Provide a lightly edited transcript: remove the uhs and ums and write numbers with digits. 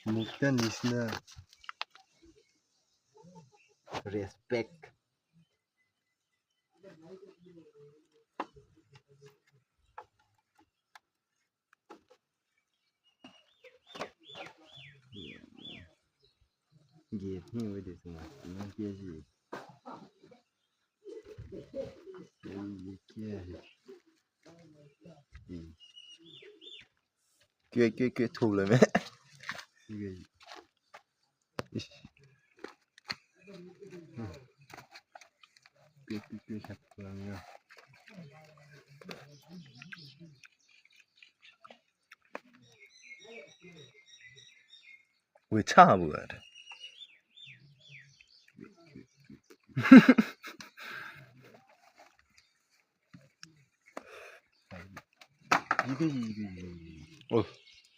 Nikta Nisna respect. Give me with this one. Não quer 꽤 돌려매. 이게 꽤 잡고 하면 왜 차 뭐야? 이게